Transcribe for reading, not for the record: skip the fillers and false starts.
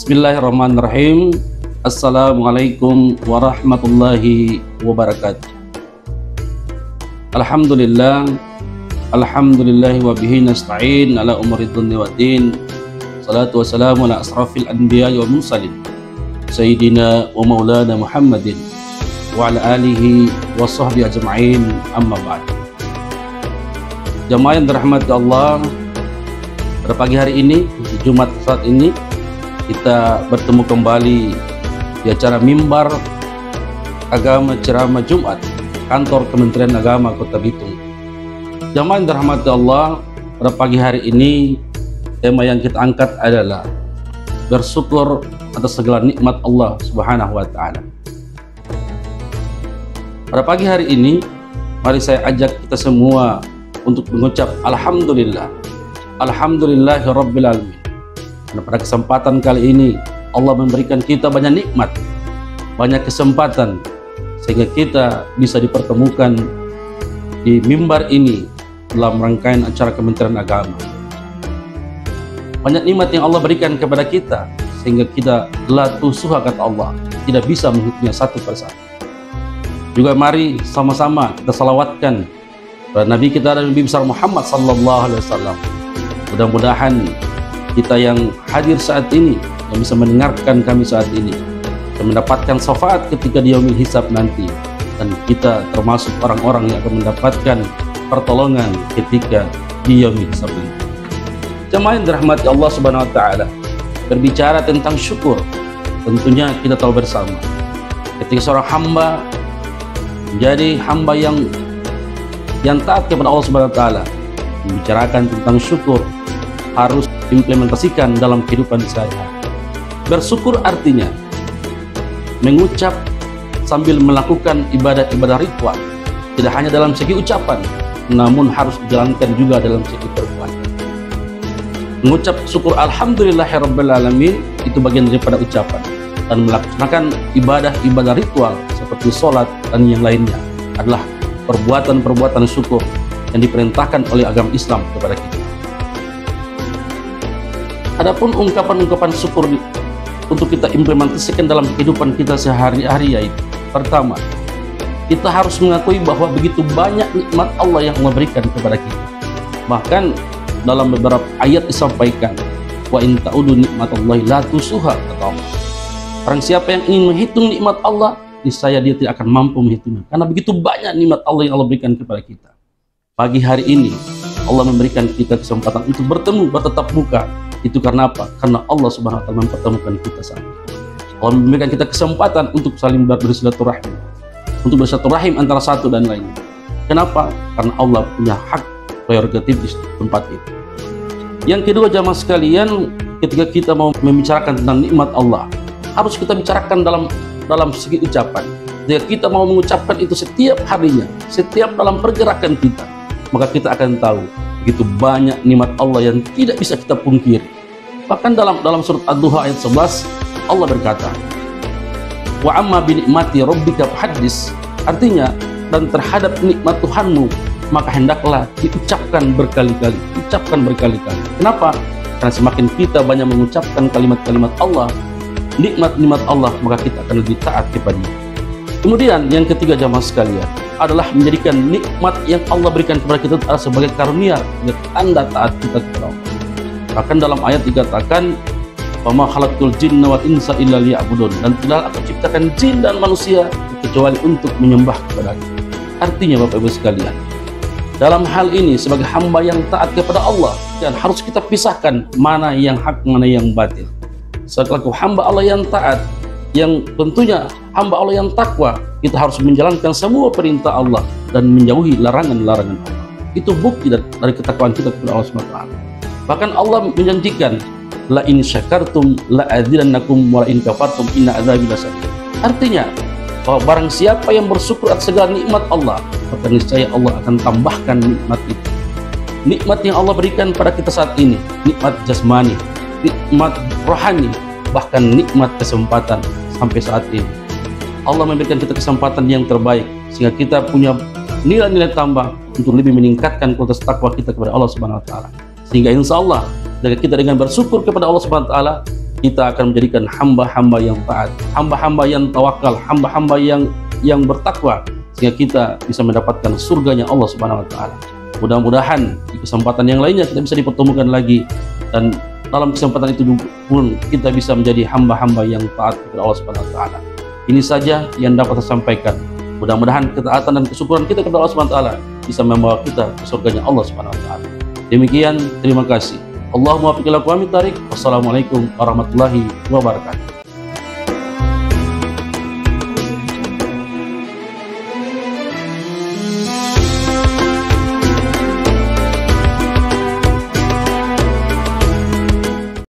Bismillahirrahmanirrahim. Assalamualaikum warahmatullahi wabarakatuh. Alhamdulillah wa bihi nasta'in ala umuri dunya waddin. Salatu wassalamu ala asrafil anbiya wal mursalin Sayyidina wa maulana Muhammadin wa ala alihi wa sahbihi ajma'in, amma ba'd. Jamaah yang dirahmati Allah, pada pagi hari ini, Jumat saat ini, kita bertemu kembali di acara Mimbar Agama Ceramah Jumat Kantor Kementerian Agama Kota Bitung. Jamaah yang dirahmati Allah, pada pagi hari ini tema yang kita angkat adalah bersyukur atas segala nikmat Allah Subhanahu wa Ta'ala. Pada pagi hari ini, mari saya ajak kita semua untuk mengucap Alhamdulillah, Alhamdulillahi Rabbil Alamin. Karena pada kesempatan kali ini Allah memberikan kita banyak nikmat, banyak kesempatan, sehingga kita bisa dipertemukan di mimbar ini dalam rangkaian acara Kementerian Agama. Banyak nikmat yang Allah berikan kepada kita, sehingga kita la tusuha, kata Allah, tidak bisa menghitungnya satu persatu. Juga mari sama-sama kita salawatkan kepada Nabi kita dan Nabi besar Muhammad sallallahu alaihi wasallam. Mudah-mudahan kita yang hadir saat ini, yang bisa mendengarkan kami saat ini, dan mendapatkan syafaat ketika di yaumil hisab nanti, dan kita termasuk orang-orang yang akan mendapatkan pertolongan ketika di yaumil hisab nanti. Jemaah yang dirahmati Allah Subhanahu wa Ta'ala, berbicara tentang syukur, tentunya kita tahu bersama, ketika seorang hamba menjadi hamba yang taat kepada Allah Subhanahu wa Ta'ala, membicarakan tentang syukur harus implementasikan dalam kehidupan sehari-hari. Bersyukur artinya mengucap sambil melakukan ibadah-ibadah ritual, tidak hanya dalam segi ucapan, namun harus dijalankan juga dalam segi perbuatan. Mengucap syukur Alhamdulillahirabbil alamin itu bagian daripada ucapan, dan melaksanakan ibadah-ibadah ritual seperti sholat dan yang lainnya adalah perbuatan-perbuatan syukur yang diperintahkan oleh agama Islam kepada kita. Adapun ungkapan-ungkapan syukur untuk kita implementasikan dalam kehidupan kita sehari-hari, yaitu pertama, kita harus mengakui bahwa begitu banyak nikmat Allah yang Allah berikan kepada kita. Bahkan dalam beberapa ayat disampaikan, wa in ta'udu nikmatallahi la tusuha, kata Allah. Orang siapa yang ingin menghitung nikmat Allah, niscaya dia tidak akan mampu menghitungnya, karena begitu banyak nikmat Allah yang Allah berikan kepada kita. Pagi hari ini Allah memberikan kita kesempatan untuk bertemu, bertatap muka. Itu karena apa? Karena Allah Subhanahu wa Ta'ala mempertemukan kita saat ini. Allah memberikan kita kesempatan untuk saling bersilaturahim, untuk bersilaturahim antara satu dan lainnya. Kenapa? Karena Allah punya hak prerogatif di tempat itu. Yang kedua, jamaah sekalian, ketika kita mau membicarakan tentang nikmat Allah, harus kita bicarakan dalam segi ucapan. Jika kita mau mengucapkan itu setiap harinya, setiap dalam pergerakan kita, maka kita akan tahu begitu banyak nikmat Allah yang tidak bisa kita pungkiri. Bahkan dalam surat Ad-Duha ayat 11, Allah berkata, wa amma bi nikmati rabbika fahaddits, artinya, dan terhadap nikmat Tuhanmu maka hendaklah diucapkan berkali-kali, ucapkan berkali-kali. Kenapa? Karena semakin kita banyak mengucapkan kalimat-kalimat Allah, nikmat-nikmat Allah, maka kita akan lebih taat kepadanya. Kemudian yang ketiga, jamaah sekalian, adalah menjadikan nikmat yang Allah berikan kepada kita adalah sebagai karunia, sebagai tanda taat kita kepada Allah. Bahkan dalam ayat dikatakan, wa ma khalaqtul jinna wal insa illa liya'budun, dan tidaklah aku ciptakan jin dan manusia kecuali untuk menyembah kepada Aku. Artinya, Bapak Ibu sekalian, dalam hal ini sebagai hamba yang taat kepada Allah, dan harus kita pisahkan mana yang hak, mana yang batil. Selaku hamba Allah yang taat, yang tentunya hamba Allah yang takwa, kita harus menjalankan semua perintah Allah dan menjauhi larangan-larangan Allah. Itu bukti dari ketakwaan kita kepada Allah SWT. Bahkan Allah menjanjikan, la in syakartum la azidannakum wa la in kafartum inna adzabi lasyadid. Artinya bahwa barang siapa yang bersyukur atas segala nikmat Allah, maka niscaya Allah akan tambahkan nikmat itu. Nikmat yang Allah berikan pada kita saat ini, nikmat jasmani, nikmat rohani, bahkan nikmat kesempatan sampai saat ini. Allah memberikan kita kesempatan yang terbaik, sehingga kita punya nilai-nilai tambah untuk lebih meningkatkan kualitas takwa kita kepada Allah Subhanahu wa Ta'ala. Sehingga insya Allah, jika kita dengan bersyukur kepada Allah Subhanahu wa Ta'ala, kita akan menjadikan hamba-hamba yang taat, hamba-hamba yang tawakal, hamba-hamba yang bertakwa, sehingga kita bisa mendapatkan surganya Allah Subhanahu wa taala. Mudah-mudahan di kesempatan yang lainnya kita bisa dipertemukan lagi, dan dalam kesempatan itu pun kita bisa menjadi hamba-hamba yang taat kepada Allah Subhanahu wa taala. Ini saja yang dapat saya sampaikan. Mudah-mudahan ketaatan dan kesyukuran kita kepada Allah Subhanahu wa taala bisa membawa kita ke surganya Allah Subhanahu wa taala. Demikian, terima kasih. Allahumma waffiq ila aqwamit thariq. Wassalamualaikum warahmatullahi wabarakatuh.